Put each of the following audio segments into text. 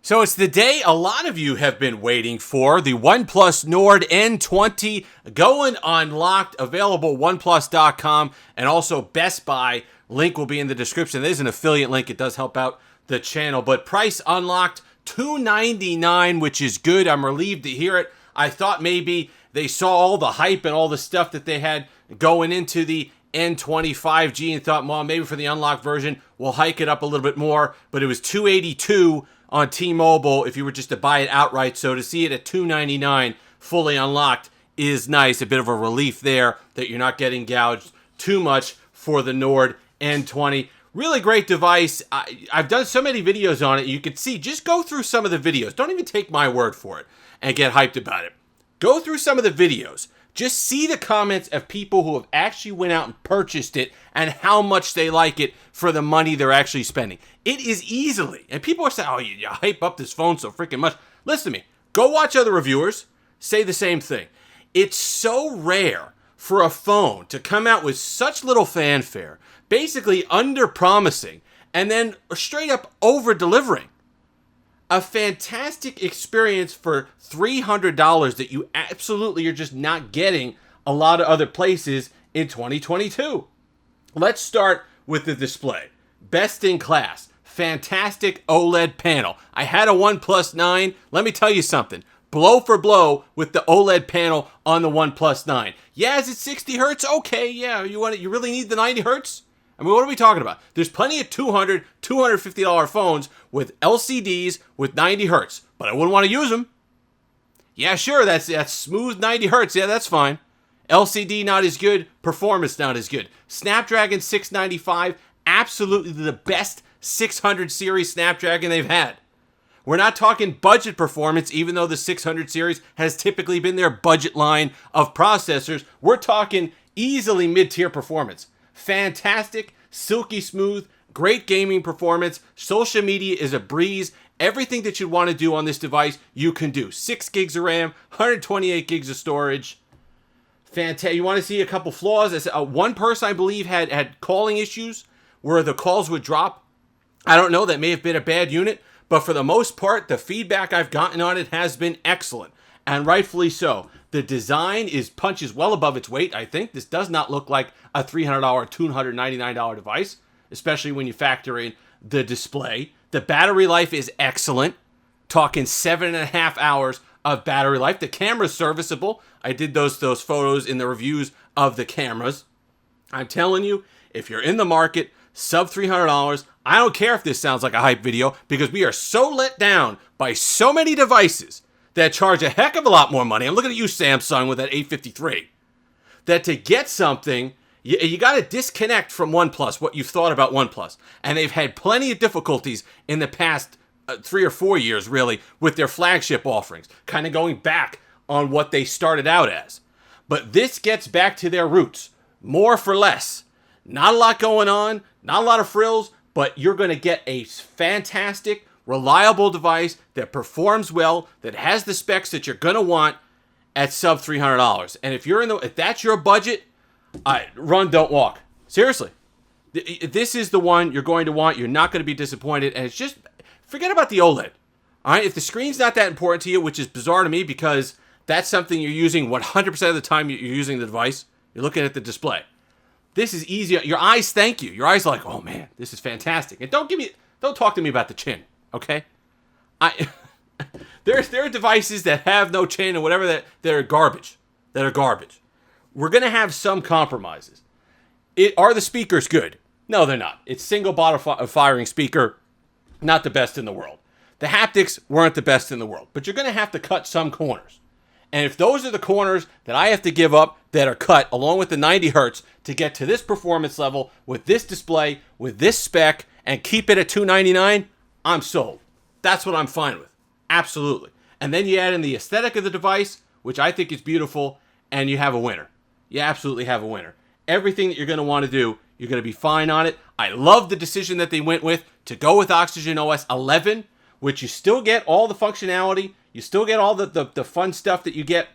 So it's the day a lot of you have been waiting for, the OnePlus Nord N20 going unlocked, available OnePlus.com and also Best Buy. Link will be in the description. There's an affiliate link. It does help out the channel, but price unlocked $299, which is good. I'm relieved to hear it. I thought maybe they saw all the hype and all the stuff that they had going into the N20 5G and thought, well, maybe for the unlocked version, we'll hike it up a little bit more, but it was $282 on T-Mobile if you were just to buy it outright. So to see it at $299 fully unlocked is nice. A bit of a relief there that you're not getting gouged too much for the Nord N20. Really great device. I've done so many videos on it. You can see, just go through some of the videos. Don't even take my word for it and get hyped about it. Go through some of the videos. Just see the comments of people who have actually went out and purchased it and how much they like it for the money they're actually spending. It is easily, and people are saying, oh, you hype up this phone so freaking much. Listen to me. Go watch other reviewers say the same thing. It's so rare for a phone to come out with such little fanfare, basically under-promising, and then straight up over-delivering. A fantastic experience for $300 that you absolutely are just not getting a lot of other places in 2022. Let's start with the display. Best in class. Fantastic OLED panel. I had a OnePlus 9. Let me tell you something. Blow for blow with the OLED panel on the OnePlus 9. Yeah, is it 60 hertz? Okay, yeah. You really need the 90 hertz? I mean, what are we talking about? There's plenty of $200, $250 phones with LCDs with 90 hertz, but I wouldn't want to use them. Yeah, sure, that's smooth 90 hertz. Yeah, that's fine. LCD not as good, performance not as good. Snapdragon 695, absolutely the best 600 series Snapdragon they've had. We're not talking budget performance, even though the 600 series has typically been their budget line of processors. We're talking easily mid-tier performance. Fantastic, silky smooth, great gaming performance. Social media is a breeze. Everything that you'd want to do on this device, you can do. 6 gigs of RAM, 128 gigs of storage. Fantastic. You want to see a couple flaws? One person, I believe, had calling issues where the calls would drop. I don't know. That may have been a bad unit. But for the most part, the feedback I've gotten on it has been excellent. And rightfully so. The design punches well above its weight, I think. This does not look like a $300, $299 device, especially when you factor in the display. The battery life is excellent. Talking 7.5 hours of battery life. The camera's serviceable. I did those photos in the reviews of the cameras. I'm telling you, if you're in the market, sub $300, I don't care if this sounds like a hype video, because we are so let down by so many devices that charge a heck of a lot more money. I'm looking at you, Samsung, with that 853. That to get something, you got to disconnect from OnePlus, what you've thought about OnePlus. And they've had plenty of difficulties in the past 3 or 4 years, really, with their flagship offerings. Kind of going back on what they started out as. But this gets back to their roots. More for less. Not a lot going on, not a lot of frills, but you're going to get a fantastic, reliable device that performs well, that has the specs that you're going to want at sub $300. And if that's your budget, run, don't walk. Seriously. This is the one you're going to want. You're not going to be disappointed. And it's just, forget about the OLED. All right, if the screen's not that important to you, which is bizarre to me because that's something you're using 100% of the time you're using the device, you're looking at the display. This is easy. Your eyes thank you. Your eyes are like, oh man, this is fantastic. And don't talk to me about the chin, okay? There are devices that have no chin or whatever that are garbage. We're gonna have some compromises. Are the speakers good? No, they're not. It's single bottle firing speaker, not the best in the world. The haptics weren't the best in the world, but you're gonna have to cut some corners. And if those are the corners that I have to give up that are cut along with the 90 hertz to get to this performance level with this display, with this spec, and keep it at $299, I'm sold. That's what I'm fine with. Absolutely. And then you add in the aesthetic of the device, which I think is beautiful, and you have a winner. You absolutely have a winner. Everything that you're going to want to do, you're going to be fine on it. I love the decision that they went with to go with Oxygen OS 11, which you still get all the functionality. You still get all the fun stuff that you get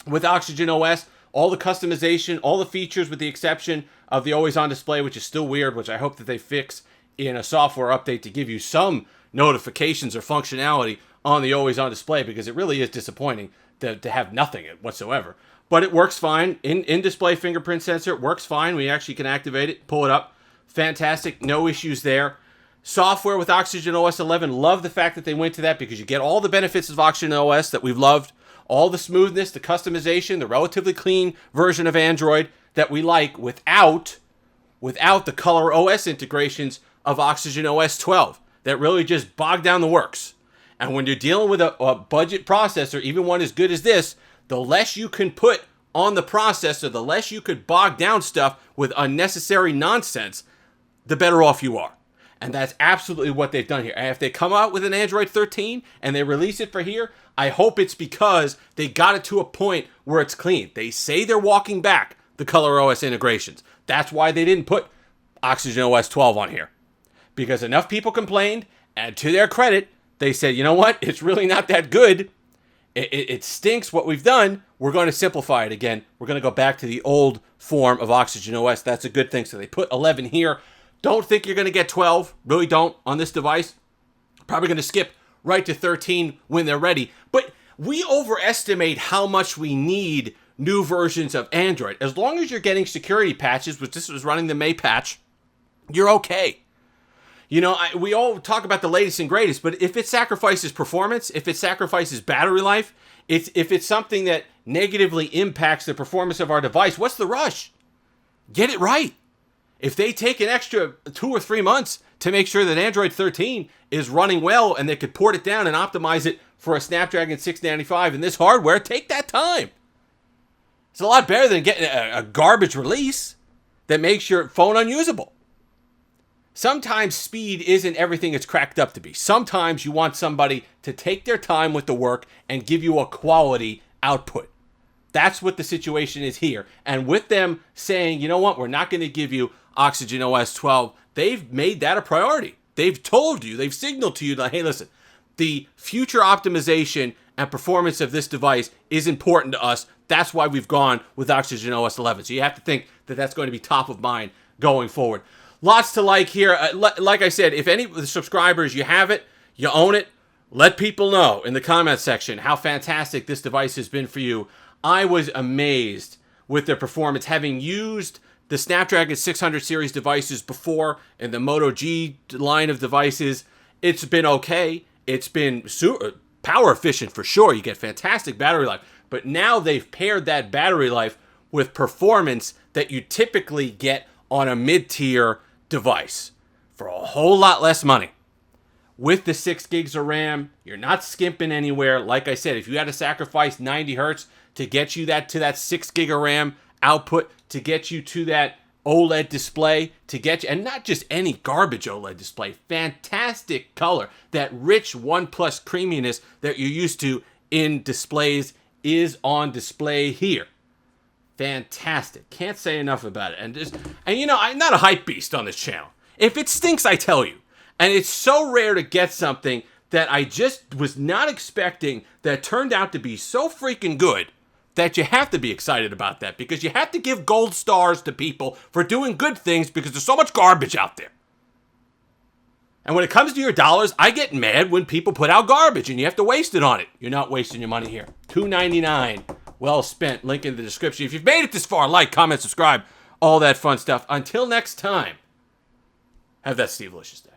with Oxygen OS, all the customization, all the features with the exception of the always-on display, which is still weird, which I hope that they fix in a software update to give you some notifications or functionality on the always on display, because it really is disappointing to have nothing whatsoever. But it works fine. In-display fingerprint sensor, it works fine. We actually can activate it, pull it up. Fantastic. No issues there. Software with Oxygen OS 11. Love the fact that they went to that, because you get all the benefits of Oxygen OS that we've loved. All the smoothness, the customization, the relatively clean version of Android that we like without the Color OS integrations of Oxygen OS 12 that really just bog down the works. And when you're dealing with a budget processor, even one as good as this, the less you can put on the processor, the less you could bog down stuff with unnecessary nonsense, the better off you are. And that's absolutely what they've done here. And if they come out with an Android 13 and they release it for here, I hope it's because they got it to a point where it's clean. They say they're walking back the Color OS integrations. That's why they didn't put Oxygen OS 12 on here. Because enough people complained, and to their credit, they said, you know what? It's really not that good. It stinks what we've done. We're going to simplify it again. We're going to go back to the old form of Oxygen OS. That's a good thing. So they put 11 here. Don't think you're going to get 12. Really don't on this device. Probably going to skip right to 13 when they're ready. But we overestimate how much we need new versions of Android. As long as you're getting security patches, which this was running the May patch, you're okay. You know, we all talk about the latest and greatest, but if it sacrifices performance, if it sacrifices battery life, if it's something that negatively impacts the performance of our device, what's the rush? Get it right. If they take an extra 2 or 3 months to make sure that Android 13 is running well and they could port it down and optimize it for a Snapdragon 695 and this hardware, take that time. It's a lot better than getting a garbage release that makes your phone unusable. Sometimes speed isn't everything it's cracked up to be. Sometimes you want somebody to take their time with the work and give you a quality output. That's what the situation is here. And with them saying, you know what, we're not going to give you Oxygen OS 12, they've made that a priority. They've told you, they've signaled to you that, hey, listen, the future optimization and performance of this device is important to us. That's why we've gone with Oxygen OS 11. So you have to think that that's going to be top of mind going forward. Lots to like here. Like I said, if any of the subscribers, you have it, you own it, let people know in the comment section how fantastic this device has been for you. I was amazed with their performance, having used the Snapdragon 600 series devices before in the Moto G line of devices. It's been okay. It's been power efficient for sure. You get fantastic battery life. But now they've paired that battery life with performance that you typically get on a mid-tier device for a whole lot less money. With the 6 gigs of RAM, you're not skimping anywhere. Like I said, if you had to sacrifice 90 hertz to get you to that 6 gig of RAM output, to get you to that OLED display, to get you, and not just any garbage OLED display, fantastic color, that rich OnePlus creaminess that you're used to in displays is on display here. Fantastic. Can't say enough about it. And you know, I'm not a hype beast on this channel. If it stinks, I tell you. And it's so rare to get something that I just was not expecting that turned out to be so freaking good that you have to be excited about that, because you have to give gold stars to people for doing good things, because there's so much garbage out there. And when it comes to your dollars, I get mad when people put out garbage and you have to waste it on it. You're not wasting your money here. $2.99. Well spent. Link in the description. If you've made it this far, like, comment, subscribe, all that fun stuff. Until next time, have that Steve-licious day.